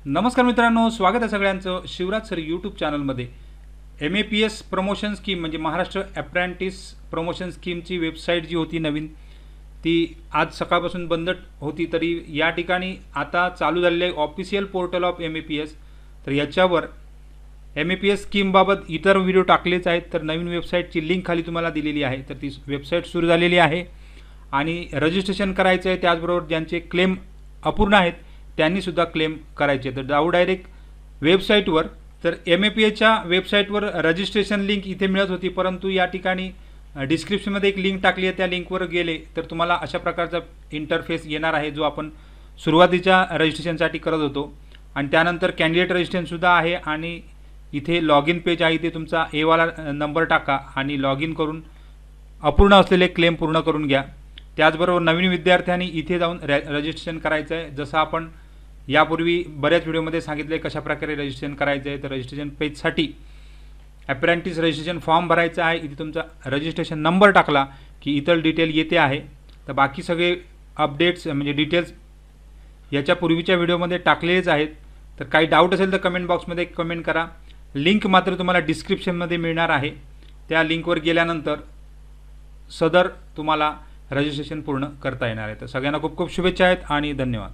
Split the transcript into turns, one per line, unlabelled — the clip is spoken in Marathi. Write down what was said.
नमस्कार मित्रांनो, स्वागत आहे सगळ्यांचं शिवराज सर यूट्यूब चॅनलमध्ये। MAPS प्रमोशन स्कीम म्हणजे महाराष्ट्र अप्रेंटिस प्रमोशन स्कीमची वेबसाईट जी होती नवीन, ती आज सकाळपासून बंद होती। तरी या ठिकाणी आता चालू झालेले ऑफिशियल पोर्टल ऑफ MAPS, तर याच्यावर MAPS स्कीमबाबत इतर व्हिडिओ टाकलेच आहेत। तर नवीन वेबसाईटची लिंक खाली तुम्हाला दिलेली आहे। तर ती वेबसाईट सुरू झालेली आहे आणि रजिस्ट्रेशन करायचं आहे। त्याचबरोबर ज्यांचे क्लेम अपूर्ण आहेत त्यांनी सुद्धा क्लेम करायचे। तर जाऊ डायरेक्ट वेबसाईटवर। तर MAPSच्या वेबसाईटवर रजिस्ट्रेशन लिंक इथे मिळत होती, परंतु या ठिकाणी डिस्क्रिप्शनमध्ये एक लिंक टाकली आहे। त्या लिंकवर गेले तर तुम्हाला अशा प्रकारचा इंटरफेस येणार आहे, जो आपण सुरुवातीच्या रजिस्ट्रेशनसाठी करत होतो। आणि त्यानंतर कॅन्डिडेट रजिस्ट्रेशनसुद्धा आहे आणि इथे लॉग इन पेज आहे। इथे तुमचा वाला नंबर टाका आणि लॉग इन करून अपूर्ण असलेले क्लेम पूर्ण करून घ्या। त्याचबरोबर नवीन विद्यार्थ्यांनी इथे जाऊन रजिस्ट्रेशन करायचं आहे। जसं आपण यापूर्वी बऱ्याच व्हिडिओमध्ये सांगितले कशा प्रकारे रजिस्ट्रेशन करायचं आहे। तर रजिस्ट्रेशन पेजसाठी अप्रेंटिस रजिस्ट्रेशन फॉर्म भरायचा आहे। इथे तुमचा रजिस्ट्रेशन नंबर टाकला की इतर डिटेल येते आहे। तर बाकी सगळे अपडेट्स म्हणजे डिटेल्स याच्या पूर्वीच्या व्हिडिओमध्ये टाकलेलेच आहेत। तर काही डाऊट असेल तर कमेंट बॉक्समध्ये कमेंट करा। लिंक मात्र तुम्हाला डिस्क्रिप्शनमध्ये मिळणार आहे। त्या लिंकवर गेल्यानंतर सदर तुम्हाला रजिस्ट्रेशन पूर्ण करता येणार आहे। तर सगळ्यांना खूप खूप शुभेच्छा आहेत आणि धन्यवाद।